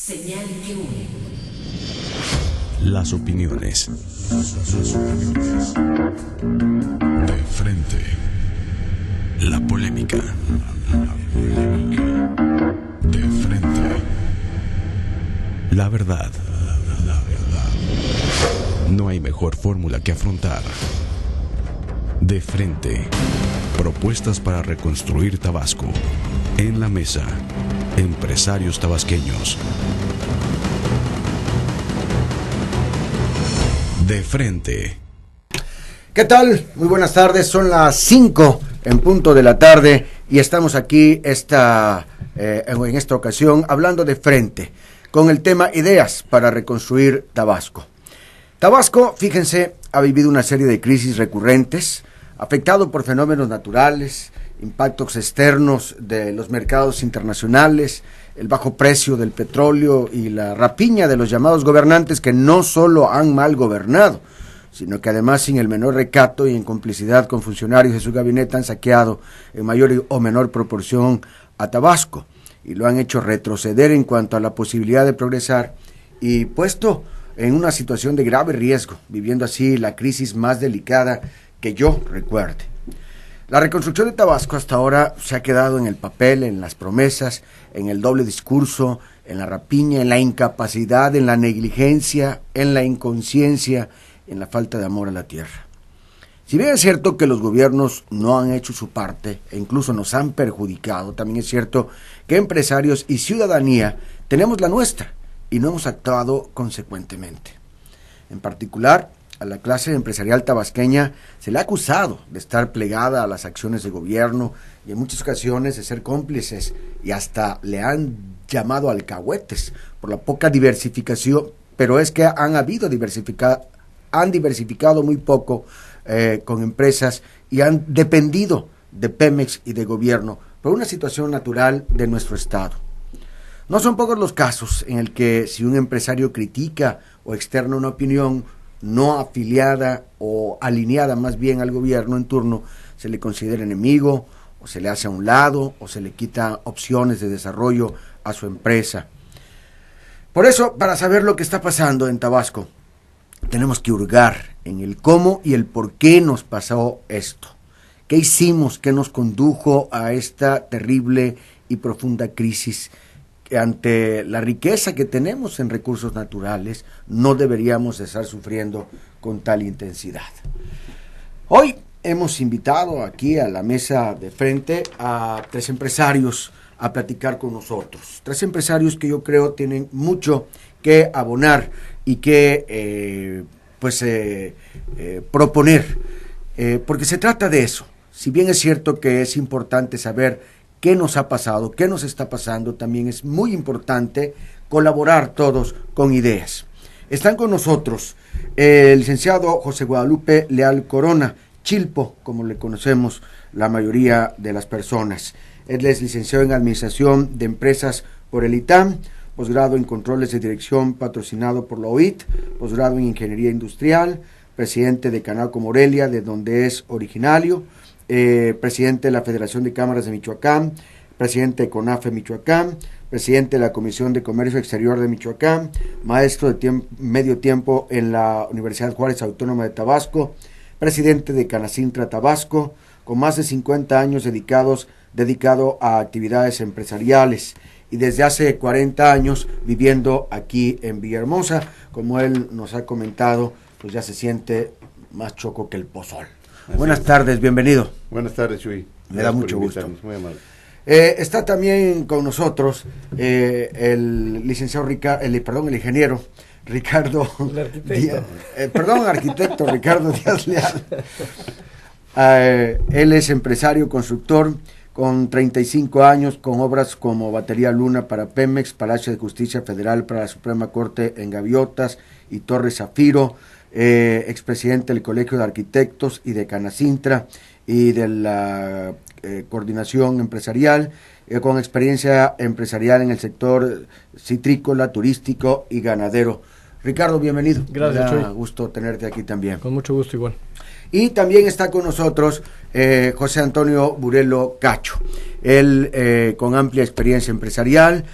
Señal que une. Las opiniones. De frente. La polémica. De frente. La verdad. No hay mejor fórmula que afrontar. De frente. Propuestas para reconstruir Tabasco. En la mesa. Empresarios tabasqueños. De frente. ¿Qué tal? Muy buenas tardes, son las 5 en punto de la tarde y estamos aquí en esta ocasión hablando de frente con el tema ideas para reconstruir Tabasco. Tabasco, fíjense, ha vivido una serie de crisis recurrentes, afectado por fenómenos naturales, impactos externos de los mercados internacionales, el bajo precio del petróleo y la rapiña de los llamados gobernantes que no solo han mal gobernado, sino que además sin el menor recato y en complicidad con funcionarios de su gabinete han saqueado en mayor o menor proporción a Tabasco y lo han hecho retroceder en cuanto a la posibilidad de progresar y puesto en una situación de grave riesgo, viviendo así la crisis más delicada que yo recuerde. La reconstrucción de Tabasco hasta ahora se ha quedado en el papel, en las promesas, en el doble discurso, en la rapiña, en la incapacidad, en la negligencia, en la inconsciencia, en la falta de amor a la tierra. Si bien es cierto que los gobiernos no han hecho su parte e incluso nos han perjudicado, también es cierto que empresarios y ciudadanía tenemos la nuestra y no hemos actuado consecuentemente. En particular, a la clase empresarial tabasqueña se le ha acusado de estar plegada a las acciones de gobierno y en muchas ocasiones de ser cómplices y hasta le han llamado alcahuetes por la poca diversificación, pero es que han diversificado muy poco con empresas y han dependido de Pemex y de gobierno por una situación natural de nuestro estado. No son pocos los casos en el que si un empresario critica o externa una opinión no afiliada o alineada más bien al gobierno en turno, se le considera enemigo, o se le hace a un lado, o se le quita opciones de desarrollo a su empresa. Por eso, para saber lo que está pasando en Tabasco, tenemos que hurgar en el cómo y el por qué nos pasó esto. ¿Qué hicimos? ¿Qué nos condujo a esta terrible y profunda crisis? Que ante la riqueza que tenemos en recursos naturales, no deberíamos estar sufriendo con tal intensidad. Hoy hemos invitado aquí a la mesa de frente a 3 empresarios a platicar con nosotros. 3 empresarios que yo creo tienen mucho que abonar y que proponer, porque se trata de eso. Si bien es cierto que es importante saber qué nos ha pasado, qué nos está pasando, también es muy importante colaborar todos con ideas. Están con nosotros el licenciado José Guadalupe Leal Corona, Chilpo, como le conocemos la mayoría de las personas. Él es licenciado en Administración de Empresas por el ITAM, posgrado en Controles de Dirección patrocinado por la OIT, posgrado en Ingeniería Industrial, presidente de Canaco Morelia, de donde es originario, presidente de la Federación de Cámaras de Michoacán, presidente de CONAFE Michoacán, presidente de la Comisión de Comercio Exterior de Michoacán, maestro de medio tiempo en la Universidad Juárez Autónoma de Tabasco, presidente de Canacintra Tabasco, con más de 50 años dedicado a actividades empresariales y desde hace 40 años viviendo aquí en Villahermosa. Como él nos ha comentado, pues ya se siente más choco que el pozol. Buenas tardes, bienvenido. Buenas tardes, Chuy. Me da mucho gusto. Muy amable. Está también con nosotros el licenciado el ingeniero Ricardo. El arquitecto. Arquitecto Ricardo Díaz Leal. Él es empresario, constructor, con 35 años, con obras como Batería Luna para Pemex, Palacio de Justicia Federal para la Suprema Corte en Gaviotas y Torre Zafiro, expresidente del Colegio de Arquitectos y de Canacintra y de la coordinación empresarial, con experiencia empresarial en el sector citrícola, turístico y ganadero. Ricardo, bienvenido. Gracias, Me da Chuy. gusto tenerte aquí también. Con mucho gusto igual. Y también está con nosotros José Antonio Burelo Cacho. Él, con amplia experiencia empresarial,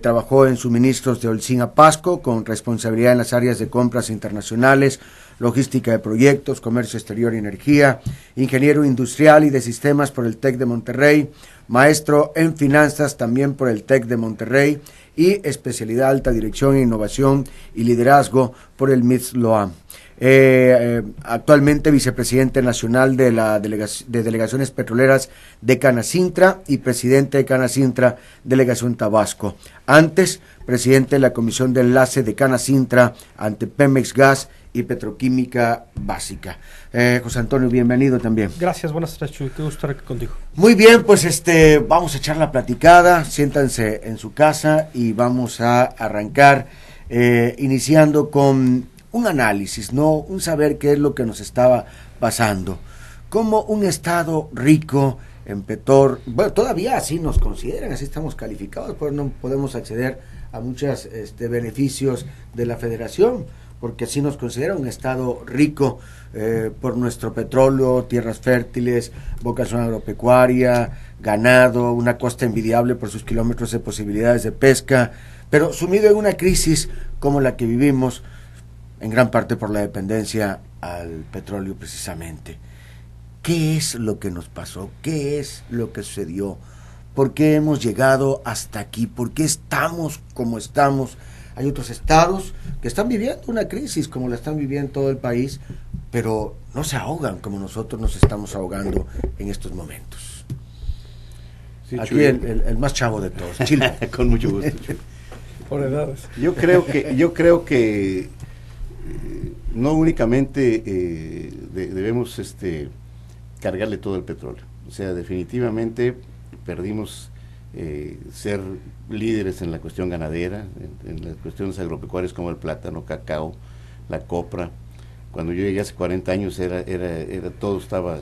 trabajó en suministros de Holcim a Pasco, con responsabilidad en las áreas de compras internacionales, logística de proyectos, comercio exterior y energía, ingeniero industrial y de sistemas por el TEC de Monterrey, maestro en finanzas también por el TEC de Monterrey y especialidad alta dirección, innovación y liderazgo por el MITS-LOAM. Actualmente vicepresidente nacional de la de delegaciones petroleras de Canacintra y presidente de Canacintra, delegación Tabasco. Antes, presidente de la comisión de enlace de Canacintra ante Pemex Gas y Petroquímica Básica. José Antonio, bienvenido también. Gracias, buenas tardes, Chuy, qué gusto estar aquí contigo. Muy bien, pues vamos a echar la platicada, siéntanse en su casa y vamos a arrancar iniciando con un análisis, ¿no? Un saber qué es lo que nos estaba pasando. Como un estado rico en petróleo, bueno, todavía así nos consideran, así estamos calificados, pues no podemos acceder a muchos beneficios de la federación, porque así nos considera un estado rico por nuestro petróleo, tierras fértiles, vocación agropecuaria, ganado, una costa envidiable por sus kilómetros de posibilidades de pesca, pero sumido en una crisis como la que vivimos, en gran parte por la dependencia al petróleo precisamente. ¿Qué es lo que nos pasó? ¿Qué es lo que sucedió? ¿Por qué hemos llegado hasta aquí? ¿Por qué estamos como estamos? Hay otros estados que están viviendo una crisis como la están viviendo todo el país, pero no se ahogan como nosotros nos estamos ahogando en estos momentos. Sí, aquí el más chavo de todos, Chile. Con mucho gusto, Chuy. Por edades. Yo creo que no únicamente debemos cargarle todo el petróleo. O sea, definitivamente perdimos ser líderes en la cuestión ganadera, en las cuestiones agropecuarias como el plátano, cacao, la copra. Cuando yo llegué hace 40 años todo estaba,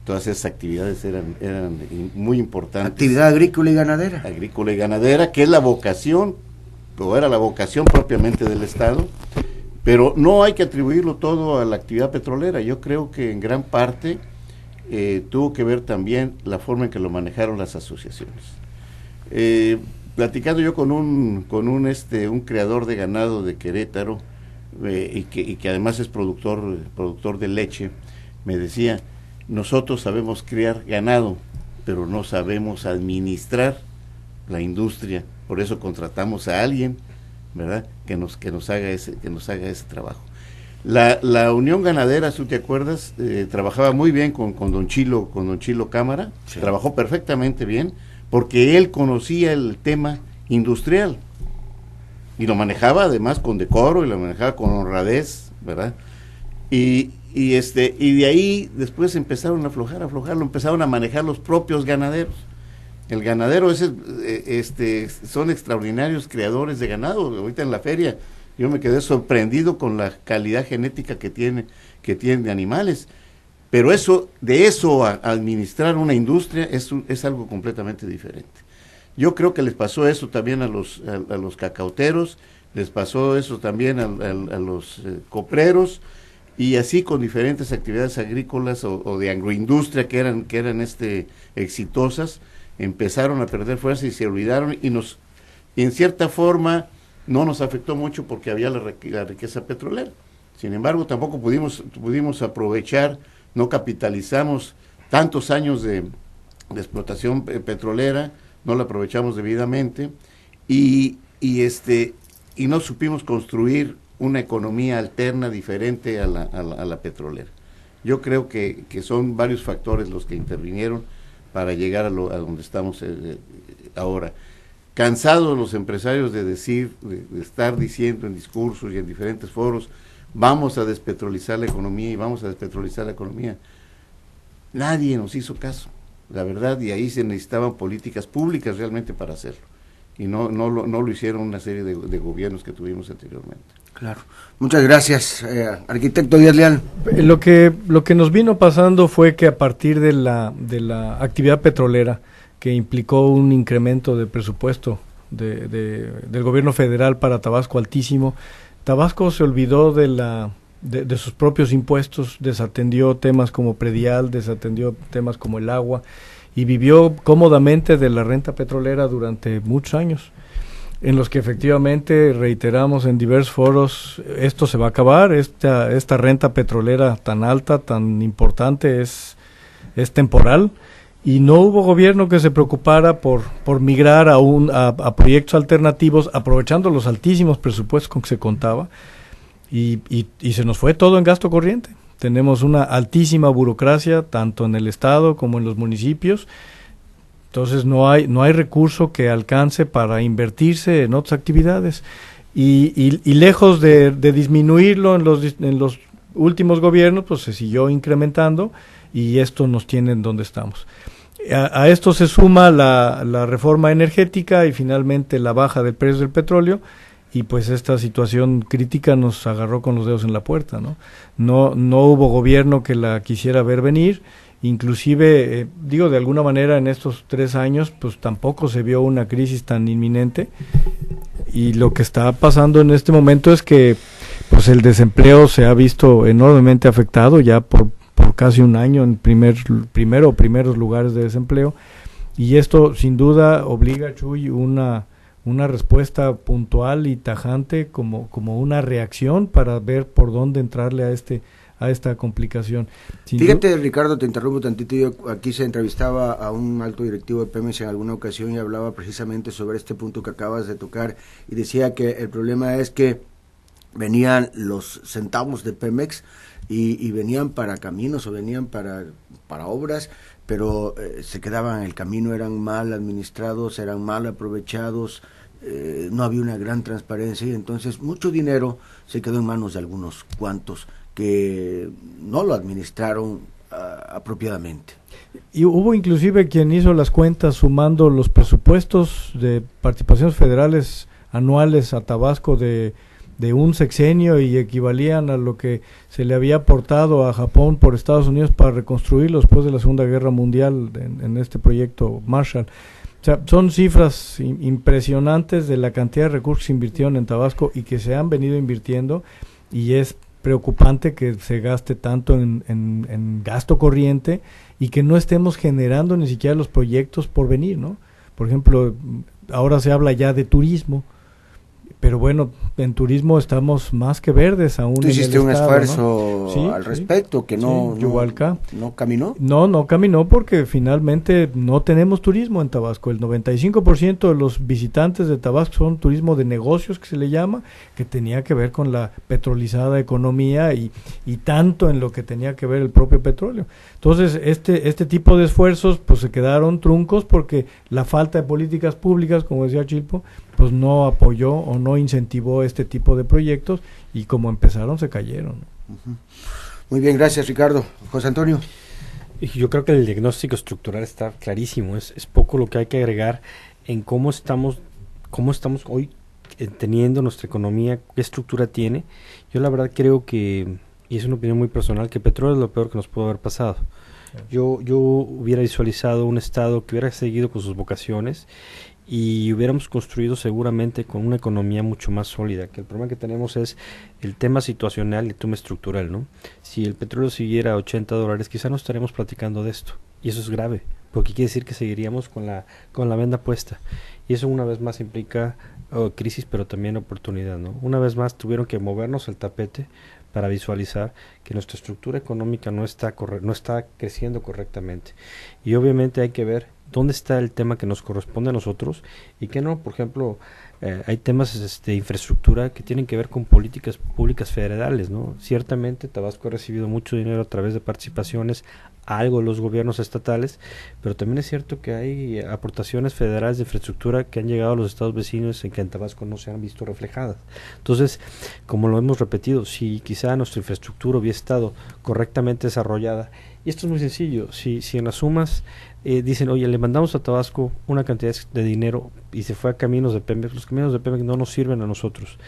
todas esas actividades eran muy importantes. Actividad agrícola y ganadera. Agrícola y ganadera, que es la vocación, o era la vocación propiamente del Estado, pero no hay que atribuirlo todo a la actividad petrolera. Yo creo que en gran parte tuvo que ver también la forma en que lo manejaron las asociaciones. Platicando yo con un criador de ganado de Querétaro, y que además es productor de leche, me decía: nosotros sabemos criar ganado, pero no sabemos administrar la industria, por eso contratamos a alguien, ¿verdad?, que nos haga ese trabajo. La Unión Ganadera, si te acuerdas, trabajaba muy bien con don Chilo Cámara, sí. Trabajó perfectamente bien, porque él conocía el tema industrial, y lo manejaba además con decoro, y lo manejaba con honradez, ¿verdad? Y de ahí después empezaron a aflojar, lo empezaron a manejar los propios ganaderos. El ganadero son extraordinarios creadores de ganado. Ahorita en la feria yo me quedé sorprendido con la calidad genética que tienen de animales. Pero de eso a administrar una industria es algo completamente diferente. Yo creo que les pasó eso también a los cacauteros, les pasó eso también a los copreros, y así con diferentes actividades agrícolas o de agroindustria que eran exitosas, empezaron a perder fuerza y se olvidaron, y en cierta forma no nos afectó mucho porque había la riqueza petrolera. Sin embargo, tampoco pudimos aprovechar, no capitalizamos tantos años de explotación petrolera, no la aprovechamos debidamente, y no supimos construir una economía alterna diferente a la petrolera. Yo creo que son varios factores los que intervinieron para llegar a donde estamos ahora. Cansados los empresarios de estar diciendo en discursos y en diferentes foros: vamos a despetrolizar la economía y vamos a despetrolizar la economía. Nadie nos hizo caso, la verdad, y ahí se necesitaban políticas públicas realmente para hacerlo. Y no lo hicieron una serie de gobiernos que tuvimos anteriormente. Claro. Muchas gracias, arquitecto Díaz Leal. Lo que nos vino pasando fue que a partir de la actividad petrolera, que implicó un incremento de presupuesto del gobierno federal para Tabasco altísimo, Tabasco se olvidó de de sus propios impuestos, desatendió temas como predial, desatendió temas como el agua y vivió cómodamente de la renta petrolera durante muchos años, en los que efectivamente reiteramos en diversos foros, esto se va a acabar, esta renta petrolera tan alta, tan importante es temporal, y no hubo gobierno que se preocupara por migrar a proyectos alternativos, aprovechando los altísimos presupuestos con que se contaba, y se nos fue todo en gasto corriente. Tenemos una altísima burocracia, tanto en el Estado como en los municipios. Entonces no hay recurso que alcance para invertirse en otras actividades, y lejos de disminuirlo en los últimos gobiernos, pues se siguió incrementando, y esto nos tiene en donde estamos. A esto se suma la reforma energética y finalmente la baja del precio del petróleo, y pues esta situación crítica nos agarró con los dedos en la puerta, ¿no? No hubo gobierno que la quisiera ver venir. Inclusive, de alguna manera en estos 3 años, pues tampoco se vio una crisis tan inminente, y lo que está pasando en este momento es que pues el desempleo se ha visto enormemente afectado ya por casi un año en primeros lugares de desempleo, y esto sin duda obliga, Chuy, una respuesta puntual y tajante como una reacción para ver por dónde entrarle a esta complicación. Fíjate, Ricardo, te interrumpo tantito. Yo aquí se entrevistaba a un alto directivo de Pemex en alguna ocasión y hablaba precisamente sobre este punto que acabas de tocar, y decía que el problema es que venían los centavos de Pemex y venían para caminos o venían para obras, pero se quedaban en el camino, eran mal administrados, eran mal aprovechados, no había una gran transparencia, y entonces mucho dinero se quedó en manos de algunos cuantos que no lo administraron apropiadamente. Y hubo inclusive quien hizo las cuentas sumando los presupuestos de participaciones federales anuales a Tabasco de un sexenio, y equivalían a lo que se le había aportado a Japón por Estados Unidos para reconstruirlo después de la Segunda Guerra Mundial en este proyecto Marshall. O sea, son cifras impresionantes de la cantidad de recursos que se invirtieron en Tabasco y que se han venido invirtiendo, y es preocupante que se gaste tanto en gasto corriente y que no estemos generando ni siquiera los proyectos por venir, ¿no? Por ejemplo, ahora se habla ya de turismo, pero bueno, en turismo estamos más que verdes aún. Tú hiciste un esfuerzo, ¿no? al respecto, que no caminó. No caminó porque finalmente no tenemos turismo en Tabasco. El 95% de los visitantes de Tabasco son turismo de negocios, que se le llama, que tenía que ver con la petrolizada economía y tanto en lo que tenía que ver el propio petróleo. Entonces, este tipo de esfuerzos pues se quedaron truncos porque la falta de políticas públicas, como decía Chilpo, pues no apoyó o no incentivó este tipo de proyectos, y como empezaron se cayeron. Uh-huh. Muy bien, gracias, Ricardo. José Antonio. Yo creo que el diagnóstico estructural está clarísimo, es poco lo que hay que agregar en cómo estamos hoy teniendo nuestra economía, qué estructura tiene. Yo la verdad creo que, y es una opinión muy personal, que el petróleo es lo peor que nos pudo haber pasado. Yo hubiera visualizado un Estado que hubiera seguido con sus vocaciones y hubiéramos construido seguramente con una economía mucho más sólida, que el problema que tenemos es el tema situacional y el tema estructural, ¿no? Si el petróleo siguiera a $80, quizá no estaremos platicando de esto, y eso es grave, porque quiere decir que seguiríamos con la venda puesta, y eso una vez más implica crisis, pero también oportunidad, ¿no? Una vez más tuvieron que movernos el tapete para visualizar que nuestra estructura económica no está creciendo correctamente, y obviamente hay que ver dónde está el tema que nos corresponde a nosotros y que no. Por ejemplo, hay temas de infraestructura que tienen que ver con políticas públicas federales, ¿no? Ciertamente Tabasco ha recibido mucho dinero a través de participaciones, algo de los gobiernos estatales, pero también es cierto que hay aportaciones federales de infraestructura que han llegado a los estados vecinos en que en Tabasco no se han visto reflejadas. Entonces, como lo hemos repetido, si quizá nuestra infraestructura hubiera estado correctamente desarrollada, y esto es muy sencillo, si en las sumas dicen, oye, le mandamos a Tabasco una cantidad de dinero y se fue a caminos de Pemex, los caminos de Pemex no nos sirven a nosotros.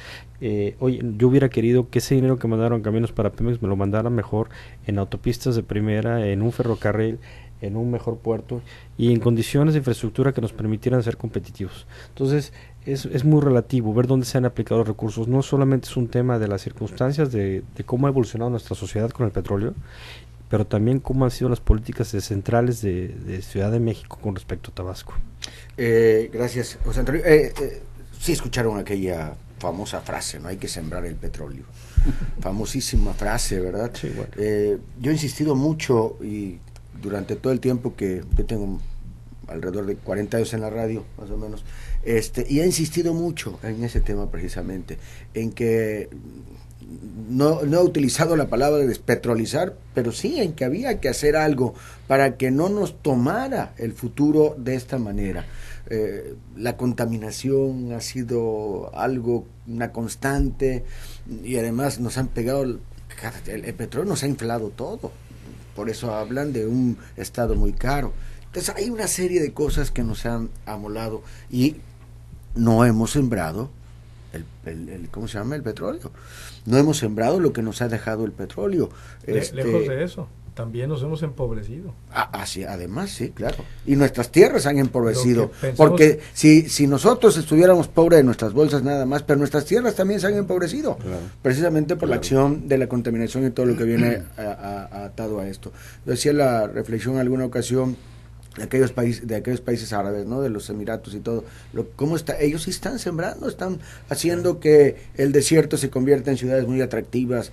Oye, yo hubiera querido que ese dinero que mandaron caminos para Pemex me lo mandaran mejor en autopistas de primera, en un ferrocarril, en un mejor puerto y en condiciones de infraestructura que nos permitieran ser competitivos. Entonces, es muy relativo ver dónde se han aplicado los recursos. No solamente es un tema de las circunstancias de cómo ha evolucionado nuestra sociedad con el petróleo, pero también cómo han sido las políticas centrales de Ciudad de México con respecto a Tabasco. Gracias, José Antonio. Sí escucharon aquella famosa frase, no hay que sembrar el petróleo. Famosísima frase, ¿verdad? Sí, bueno. Yo he insistido mucho y durante todo el tiempo que yo tengo alrededor de 40 años en la radio, más o menos, y he insistido mucho en ese tema precisamente, en que no he utilizado la palabra despetrolizar, pero sí en que había que hacer algo para que no nos tomara el futuro de esta manera. La contaminación ha sido una constante, y además nos han pegado, el petróleo nos ha inflado todo, por eso hablan de un estado muy caro. Entonces hay una serie de cosas que nos han amolado y no hemos sembrado ¿cómo se llama? El petróleo. No hemos sembrado lo que nos ha dejado el petróleo. Lejos de eso, también nos hemos empobrecido. Sí, además, sí, claro. Y nuestras tierras han empobrecido. Porque si nosotros estuviéramos pobres de nuestras bolsas nada más, pero nuestras tierras también se han empobrecido. Claro. Precisamente por la acción de la contaminación y todo lo que viene atado a esto. Yo hacía la reflexión en alguna ocasión de aquellos países árabes, ¿no? De los Emiratos y todo, cómo está, ellos sí están sembrando, están haciendo que el desierto se convierta en ciudades muy atractivas,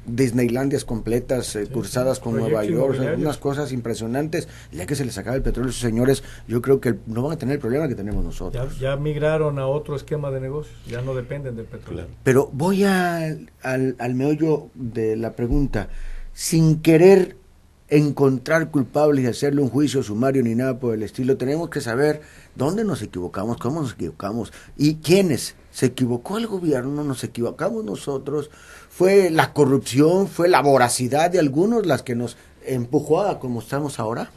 Disneylandias completas, cruzadas con Nueva York, unas cosas impresionantes. Ya que se les acaba el petróleo a esos señores, yo creo que no van a tener el problema que tenemos nosotros. Ya migraron a otro esquema de negocios, ya no dependen del petróleo. Pero voy al meollo de la pregunta, sin querer encontrar culpables y hacerle un juicio sumario ni nada por el estilo. Tenemos que saber dónde nos equivocamos, cómo nos equivocamos y quiénes. ¿Se equivocó el gobierno? ¿Nos equivocamos nosotros? ¿Fue la corrupción? ¿Fue la voracidad de algunos las que nos empujó a como estamos ahora?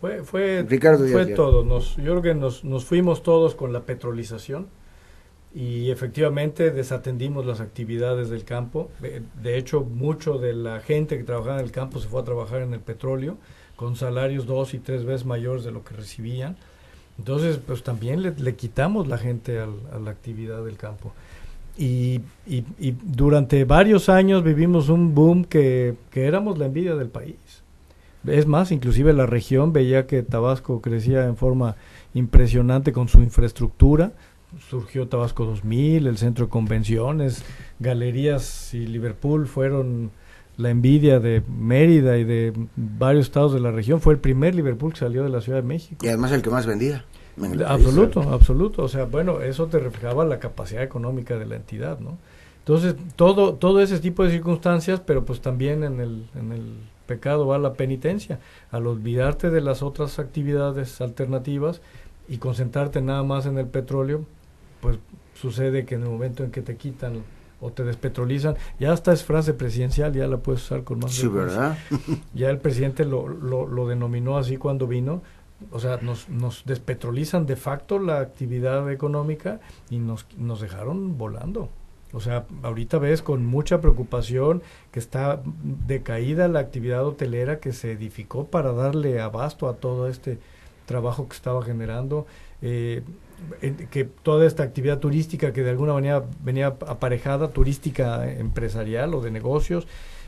Fue Ricardo fue todo. Yo creo que nos fuimos todos con la petrolización y efectivamente desatendimos las actividades del campo. De hecho, mucho de la gente que trabajaba en el campo se fue a trabajar en el petróleo con salarios 2 y 3 veces mayores de lo que recibían. Entonces, pues también le quitamos la gente a la actividad del campo. Y durante varios años vivimos un boom que éramos la envidia del país. Es más, inclusive la región veía que Tabasco crecía en forma impresionante con su infraestructura. Surgió Tabasco 2000, el centro de convenciones, Galerías y Liverpool fueron la envidia de Mérida y de varios estados de la región. Fue el primer Liverpool que salió de la Ciudad de México. Y además el que más vendía. Absoluto. O sea, bueno, eso te reflejaba la capacidad económica de la entidad, ¿no? Entonces, todo ese tipo de circunstancias, pero pues también en el pecado va la penitencia. Al olvidarte de las otras actividades alternativas y concentrarte nada más en el petróleo, pues sucede que en el momento en que te quitan o te despetrolizan, ya hasta es frase presidencial, ya la puedes usar con más frecuencia. ¿Verdad? Ya el presidente lo denominó así cuando vino. O sea, nos despetrolizan de facto la actividad económica y nos dejaron volando. O sea, ahorita ves con mucha preocupación que está decaída la actividad hotelera que se edificó para darle abasto a todo este trabajo que estaba generando, que toda esta actividad turística que de alguna manera venía aparejada, turística empresarial o de negocios,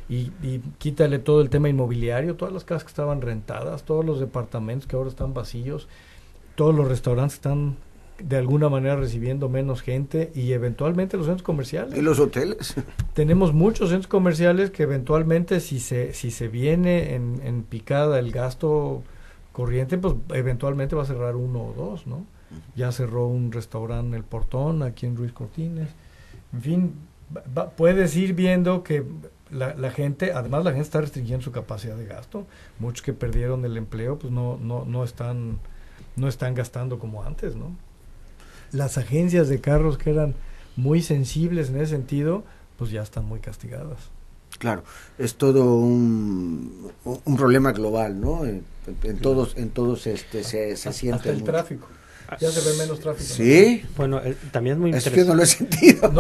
y quítale todo el tema inmobiliario, todas las casas que estaban rentadas, todos los departamentos que ahora están vacíos, todos los restaurantes están de alguna manera recibiendo menos gente, y eventualmente los centros comerciales. ¿Y los hoteles? Tenemos muchos centros comerciales que eventualmente si se viene en picada el gasto corriente, pues eventualmente va a cerrar uno o dos, ¿no? Ya cerró un restaurante El Portón aquí en Ruiz Cortines. En fin, puedes ir viendo que la gente, además la gente está restringiendo su capacidad de gasto. Muchos que perdieron el empleo, pues no están gastando como antes, ¿no? Las agencias de carros que eran muy sensibles en ese sentido, pues ya están muy castigadas. Claro, es todo un problema global, ¿no? En todos se siente hasta el mucho. Tráfico. Ya se ve menos tráfico. Sí. ¿No? Bueno, también es muy interesante. interesante. Yo no lo he sentido.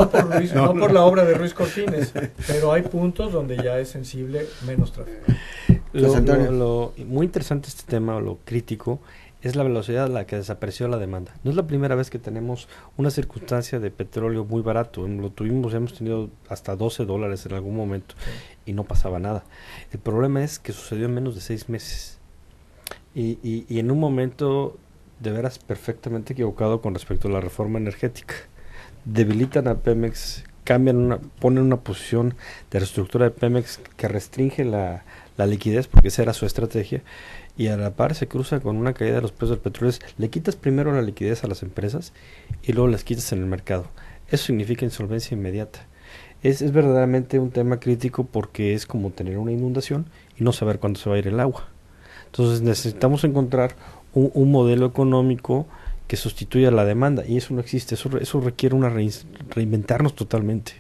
No por la obra de Ruiz Cortines, pero hay puntos donde ya es sensible menos tráfico. Muy interesante este tema, lo crítico, es la velocidad a la que desapareció la demanda. No es la primera vez que tenemos una circunstancia de petróleo muy barato. Hemos tenido hasta $12 en algún momento y no pasaba nada. El problema es que sucedió en menos de 6 meses. Y en un momento de veras perfectamente equivocado con respecto a la reforma energética. Debilitan a Pemex, ponen una posición de reestructura de Pemex que restringe la liquidez, porque esa era su estrategia, y a la par se cruza con una caída de los precios del petróleo. Le quitas primero la liquidez a las empresas y luego las quitas en el mercado. Eso significa insolvencia inmediata. Es verdaderamente un tema crítico porque es como tener una inundación y no saber cuándo se va a ir el agua. Entonces necesitamos encontrar un modelo económico que sustituya la demanda, y eso no existe. Eso requiere reinventarnos totalmente.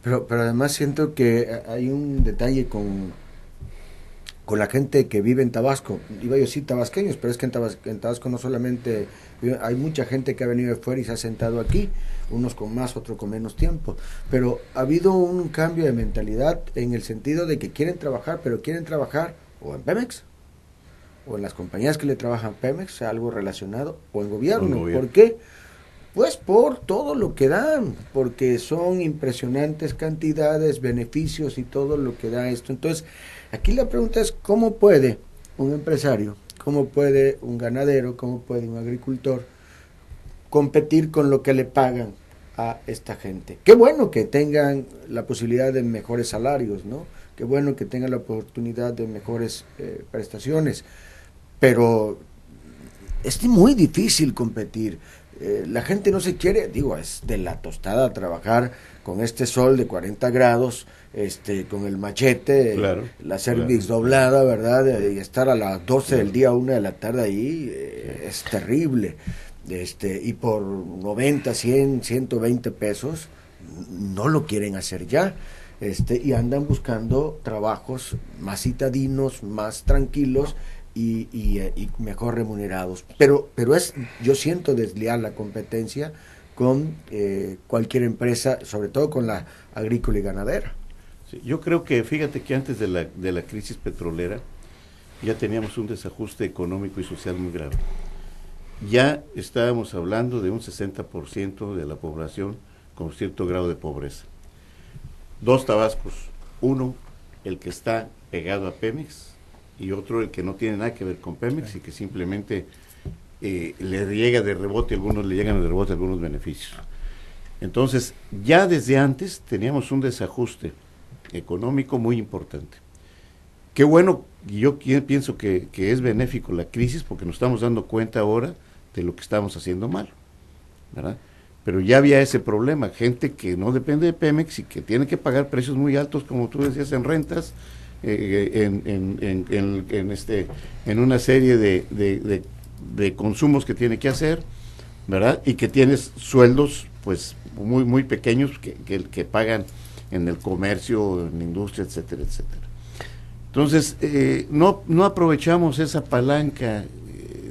Pero además siento que hay un detalle con la gente que vive en Tabasco. Iba yo a decir tabasqueños, pero es que en Tabasco no solamente hay mucha gente que ha venido de fuera y se ha sentado aquí, unos con más, otros con menos tiempo, pero ha habido un cambio de mentalidad en el sentido de que quieren trabajar, pero quieren trabajar o en Pemex, o en las compañías que le trabajan Pemex, algo relacionado, o en gobierno. ¿Por qué? Pues por todo lo que dan, porque son impresionantes cantidades, beneficios y todo lo que da esto. Entonces, aquí la pregunta es, ¿cómo puede un empresario, cómo puede un ganadero, cómo puede un agricultor competir con lo que le pagan a esta gente? Qué bueno que tengan la posibilidad de mejores salarios, ¿no? Qué bueno que tengan la oportunidad de mejores prestaciones, pero es muy difícil competir. La gente no se quiere, es de la tostada trabajar con este sol de 40 grados, con el machete, claro, la cervix doblada, ¿verdad? Y estar a las 12 del día, 1 de la tarde ahí, es terrible. Y por 90, 100, 120 pesos, no lo quieren hacer ya. Y andan buscando trabajos más citadinos, más tranquilos, y mejor remunerados, pero yo siento desleal la competencia con cualquier empresa, sobre todo con la agrícola y ganadera. Sí, yo creo que, fíjate que antes de la crisis petrolera ya teníamos un desajuste económico y social muy grave. Ya estábamos hablando de un 60% de la población con cierto grado de pobreza. 2 Tabascos, uno el que está pegado a Pemex, y otro el que no tiene nada que ver con Pemex y que simplemente le llega de rebote, algunos le llegan de rebote algunos beneficios. Entonces, ya desde antes teníamos un desajuste económico muy importante. Qué bueno, y yo pienso que es benéfico la crisis porque nos estamos dando cuenta ahora de lo que estamos haciendo mal, ¿verdad? Pero ya había ese problema, gente que no depende de Pemex y que tiene que pagar precios muy altos, como tú decías, en rentas, en una serie de consumos que tiene que hacer, ¿verdad? Y que tienes sueldos pues muy muy pequeños que pagan en el comercio, en la industria, etcétera, etcétera. Entonces, no aprovechamos esa palanca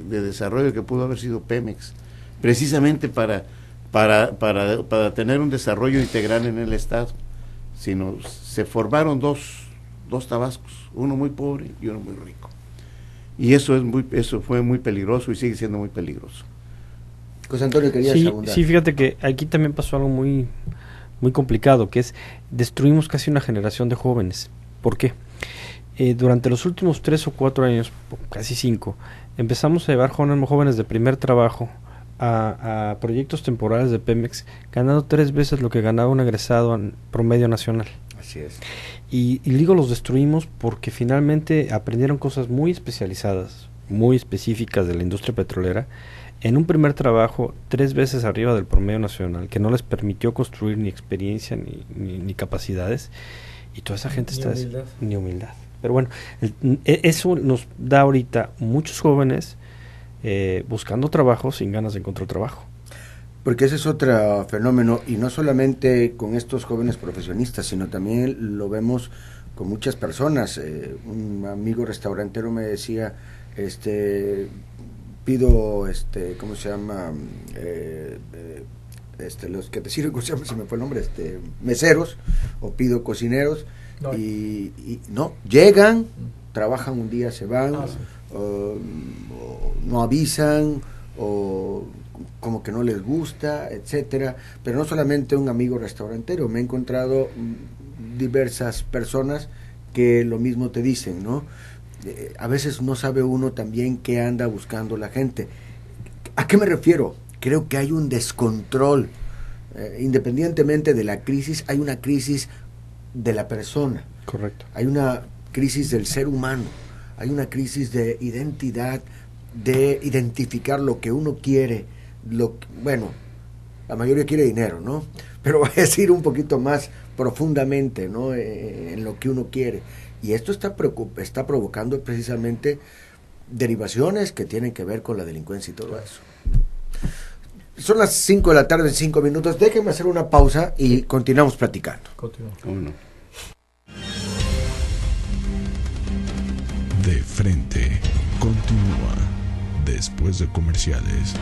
de desarrollo que pudo haber sido Pemex, precisamente para tener un desarrollo integral en el Estado, sino se formaron dos Tabascos, uno muy pobre y uno muy rico. Y eso fue muy peligroso y sigue siendo muy peligroso. José Antonio, querías abundar. Sí, fíjate que aquí también pasó algo muy, muy complicado, que es destruimos casi una generación de jóvenes. ¿Por qué? Durante los últimos 3 o 4 años, casi 5, empezamos a llevar jóvenes de primer trabajo a proyectos temporales de Pemex, ganando 3 veces lo que ganaba un egresado en promedio nacional. Así es. Y digo, los destruimos porque finalmente aprendieron cosas muy especializadas, muy específicas de la industria petrolera, en un primer trabajo 3 veces arriba del promedio nacional, que no les permitió construir ni experiencia ni capacidades, y toda esa gente ni humildad. Pero bueno, eso nos da ahorita muchos jóvenes buscando trabajo sin ganas de encontrar trabajo. Porque ese es otro fenómeno, y no solamente con estos jóvenes profesionistas, sino también lo vemos con muchas personas. Un amigo restaurantero me decía, pido, ¿cómo se llama? Los que te sirven, ¿cómo se llama? Se me fue el nombre, meseros, o pido cocineros, y no, llegan, trabajan un día, se van, Sí. o no avisan, o como que no les gusta, etcétera. Pero no solamente un amigo restaurantero, me he encontrado diversas personas que lo mismo te dicen, ¿no? A veces no sabe uno también qué anda buscando la gente. ¿A qué me refiero? Creo que hay un descontrol. Independientemente de la crisis, hay una crisis de la persona. Correcto. Hay una crisis del ser humano. Hay una crisis de identidad, de identificar lo que uno quiere. Bueno, la mayoría quiere dinero, ¿no? Pero voy a decir un poquito más profundamente, ¿no? En lo que uno quiere. Y esto está provocando precisamente derivaciones que tienen que ver con la delincuencia y todo eso. Son las 5 de la tarde, 5 minutos. Déjenme hacer una pausa y continuamos platicando. Continúa. ¿Cómo no? De frente. Continúa después de comerciales.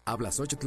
Habla Xochitl